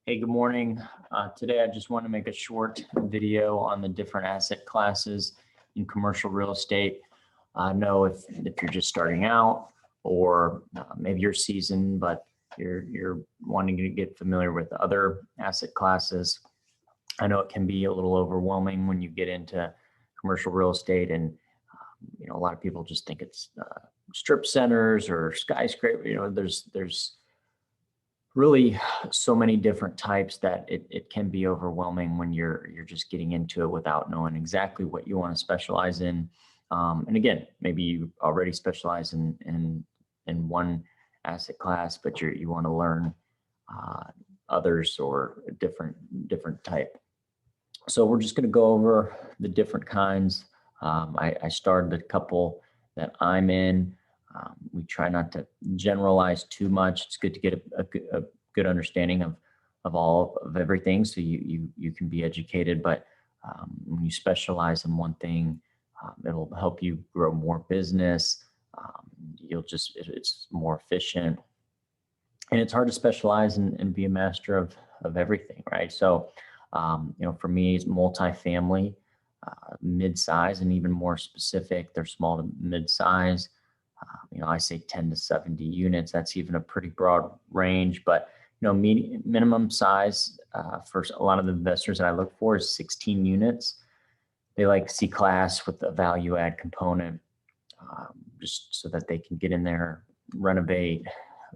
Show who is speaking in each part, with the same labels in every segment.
Speaker 1: Hey, good morning. Today, I just want to make a short video on the different asset classes in commercial real estate. I know if you're just starting out or maybe you're seasoned, but you're wanting to get familiar with other asset classes. I know it can be a little overwhelming when you get into commercial real estate, and a lot of people just think it's strip centers or skyscraper. There's really so many different types that it can be overwhelming when you're just getting into it without knowing exactly what you want to specialize in. And again, maybe you already specialize in one asset class, but you want to learn others or a different type. So we're just going to go over the different kinds. I started a couple that I'm in. We try not to generalize too much. It's good to get a good understanding of everything, so you can be educated. But when you specialize in one thing, it'll help you grow more business. It's more efficient, and it's hard to specialize and be a master of everything, right? So for me, it's multifamily, mid-size, and even more specific, they're small to mid-size. I say 10 to 70 units. That's even a pretty broad range, but minimum size for a lot of the investors that I look for is 16 units. They like C-class with a value add component, just so that they can get in there, renovate,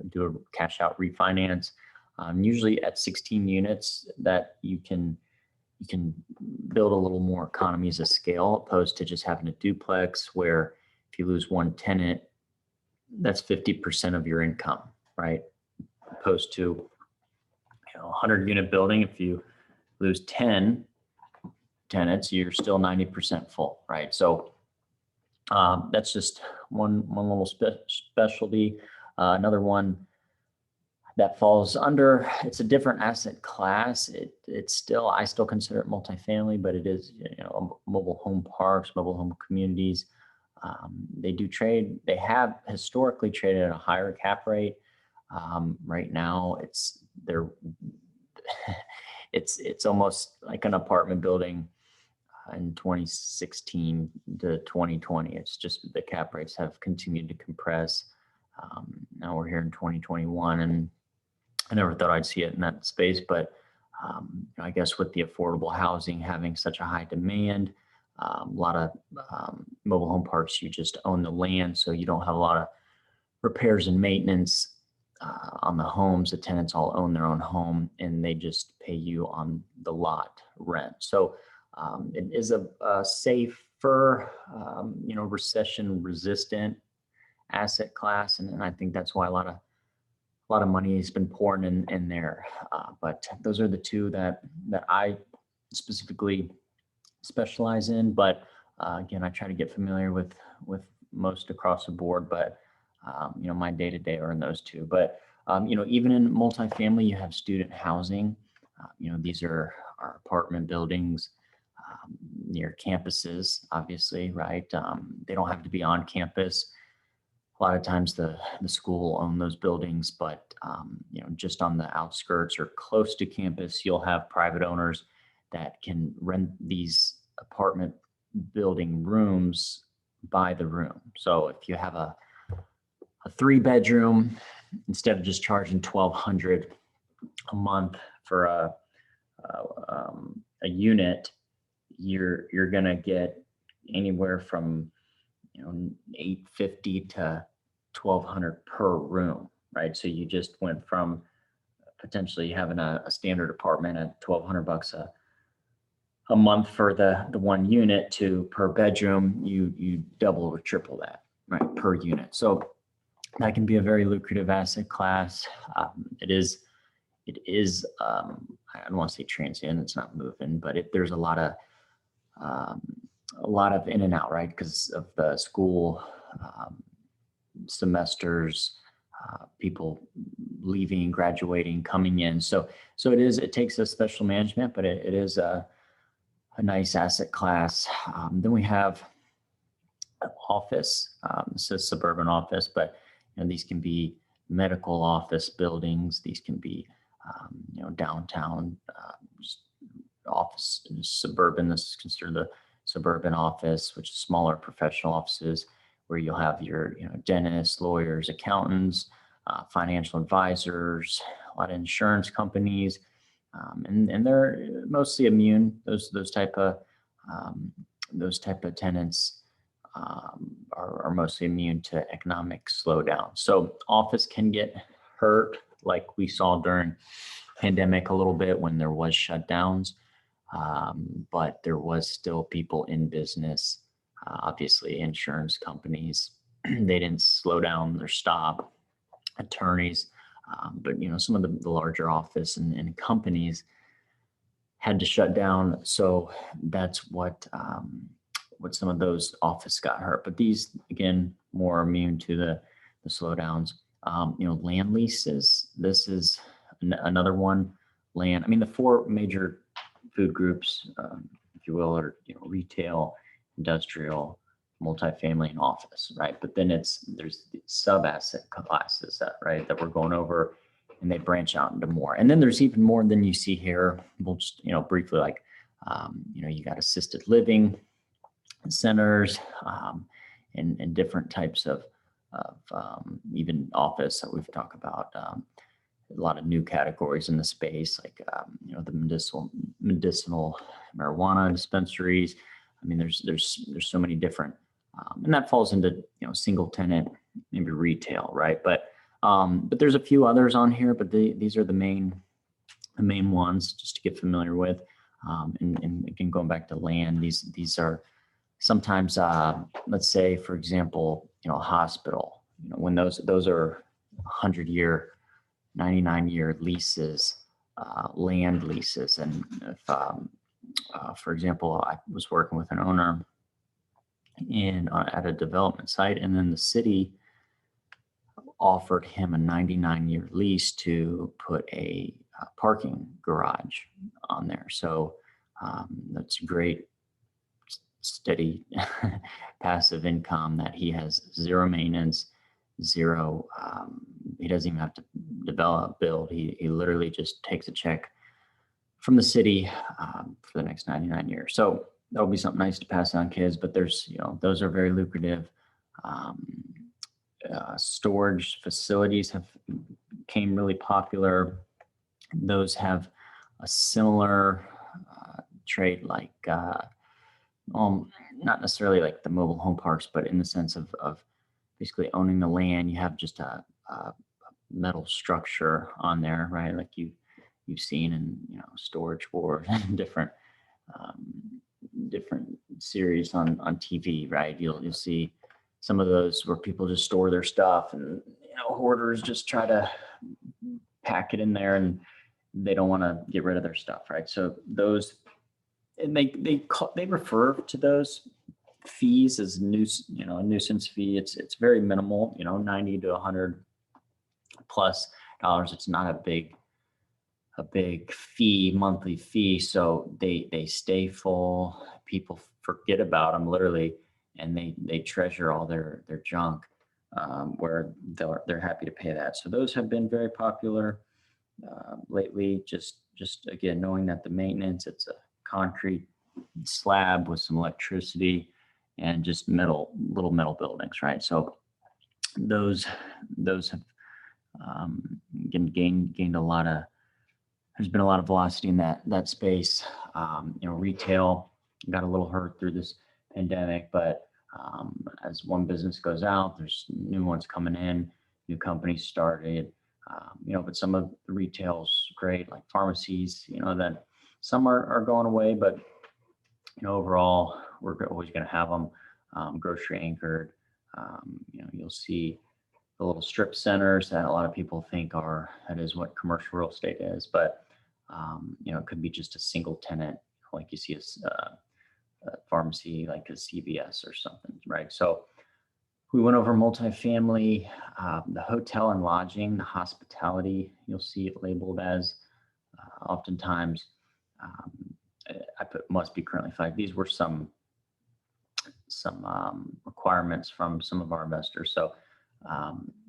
Speaker 1: do a cash out refinance. Usually at 16 units that you can build a little more economies of scale, opposed to just having a duplex where if you lose one tenant, that's 50% of your income, right? Opposed to 100 unit building, if you lose 10 tenants, you're still 90% full, right? So that's just one little specialty. Another one that falls under, it's a different asset class. I still consider it multifamily, but it is mobile home parks, mobile home communities. They have historically traded at a higher cap rate. Right now it's almost like an apartment building in 2016 to 2020. It's just the cap rates have continued to compress. Now we're here in 2021, and I never thought I'd see it in that space, but I guess with the affordable housing having such a high demand, a lot of mobile home parks, you just own the land, so you don't have a lot of repairs and maintenance on the homes. The tenants all own their own home, and they just pay you on the lot rent. So it is a safer, recession-resistant asset class, and I think that's why a lot of money has been pouring in there. But those are the two that I specifically specialize in. But again, I try to get familiar with most across the board, but my day-to-day are in those two. But even in multifamily, you have student housing. These are our apartment buildings near campuses, obviously, right? They don't have to be on campus. A lot of times the school will own those buildings, but just on the outskirts or close to campus, you'll have private owners that can rent these apartment building rooms by the room. So if you have a 3-bedroom, instead of just charging $1,200 a month for a unit, you're gonna get anywhere from $850 to $1,200 per room, right? So you just went from potentially having a standard apartment at $1,200 a month for the one unit to per bedroom, you double or triple that, right, per unit. So that can be a very lucrative asset class. It is. I don't want to say transient; it's not moving, but there's a lot of in and out, right, because of the school semesters, people leaving, graduating, coming in. So it takes a special management, but it is a nice asset class. Then we have office. This is suburban office, but these can be medical office buildings. These can be downtown office, suburban. This is considered the suburban office, which is smaller professional offices where you'll have your dentists, lawyers, accountants, financial advisors, a lot of insurance companies, and they're mostly immune. Those type of tenants are mostly immune to economic slowdown. So office can get hurt, like we saw during pandemic a little bit when there was shutdowns, but there was still people in business. Obviously, insurance companies they didn't slow down or stop. Attorneys, but some of the larger office and companies had to shut down. So that's what some of those office got hurt. But these, again, more immune to the slowdowns. Land leases. This is another one. Land. I mean, the four major food groups, if you will, are retail, industrial, multifamily, and office, right? But then there's the sub-asset classes that we're going over, and they branch out into more. And then there's even more than you see here. We'll just briefly, like you got assisted living centers, and different types of even office that we've talked about. A lot of new categories in the space, like the medicinal marijuana dispensaries. I mean, there's so many different, and that falls into single tenant, maybe retail, right? But there's a few others on here, but these are the main ones just to get familiar with. And again, going back to land, these are sometimes, let's say, for example, a hospital. When those are 100-year, 99-year leases, land leases, and if, for example, I was working with an owner at a development site, and then the city offered him a 99-year lease to put a parking garage on there. So that's great, steady passive income that he has zero maintenance, zero. He doesn't even have to build. He literally just takes a check from the city for the next 99 years. So that'll be something nice to pass on kids. But there's those are very lucrative. Storage facilities became really popular. Those have a similar trade, like not necessarily like the mobile home parks, but in the sense of basically owning the land. You have just a metal structure on there, right? Like you've seen in Storage Wars and different series on TV, right? You'll see some of those where people just store their stuff, and hoarders just try to pack it in there, and they don't want to get rid of their stuff, right? So those, and they refer to those fees as a nuisance fee. It's very minimal, $90 to $100 plus. It's not a big fee, monthly fee. So they stay full. People forget about them literally, and they treasure all their junk, where they're happy to pay that. So those have been very popular lately. Just again, knowing that the maintenance, it's a concrete slab with some electricity and just little metal buildings, right? So those have gained a lot of. There's been a lot of velocity in that space. Retail got a little hurt through this pandemic, but as one business goes out, there's new ones coming in, new companies started. But some of the retail's great, like pharmacies. That some are going away, but overall, we're always going to have them. Grocery anchored. You'll see the little strip centers that a lot of people think that is what commercial real estate is, but it could be just a single tenant, like you see a pharmacy, like a CVS or something, right? So we went over multifamily, the hotel and lodging, the hospitality. You'll see it labeled as oftentimes. I put must be currently flagged. These were some requirements from some of our investors. So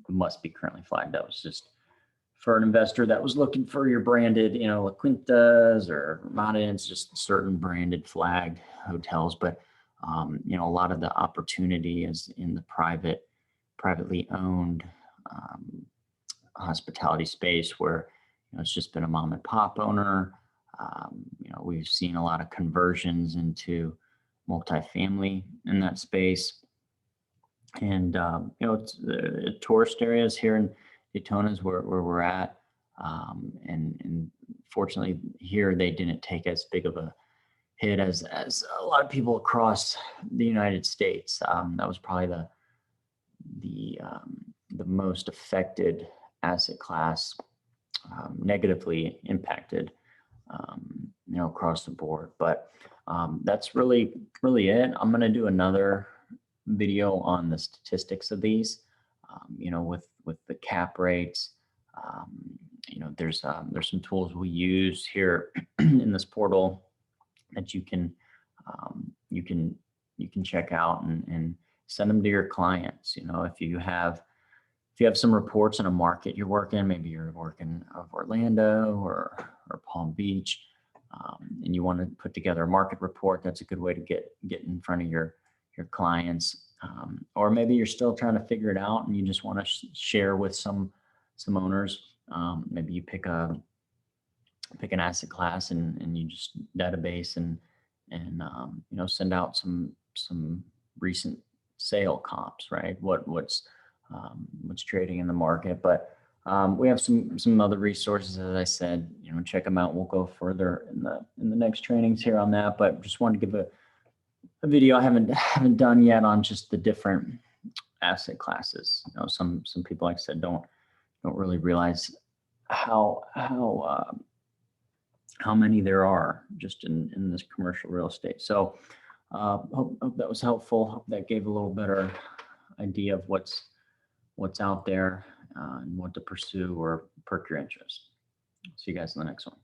Speaker 1: must be currently flagged. That was just for an investor that was looking for your branded, La Quintas or Ramadans, just certain branded flagged hotels. But, a lot of the opportunity is in the privately owned hospitality space where, it's just been a mom and pop owner. We've seen a lot of conversions into multifamily in that space. And, it's tourist areas here in Daytona is where we're at. And fortunately here, they didn't take as big of a hit as a lot of people across the United States. That was probably the most affected asset class, negatively impacted, across the board. But that's really it. I'm going to do another video on the statistics of these, with the cap rates. There's some tools we use here in this portal that you can check out and send them to your clients. If you have some reports in a market you're working, maybe you're working of Orlando or Palm Beach, and you want to put together a market report, that's a good way to get in front of your clients. Or maybe you're still trying to figure it out and you just want to share with some owners. Maybe you pick an asset class and you just database and send out some recent sale comps, right? What's trading in the market. But we have some other resources, as I said, check them out. We'll go further in the next trainings here on that, but just wanted to give a video I haven't done yet on just the different asset classes. Some people, like I said, don't really realize how many there are just in this commercial real estate. So hope that was helpful. Hope that gave a little better idea of what's out there and what to pursue or perk your interest. See you guys in the next one.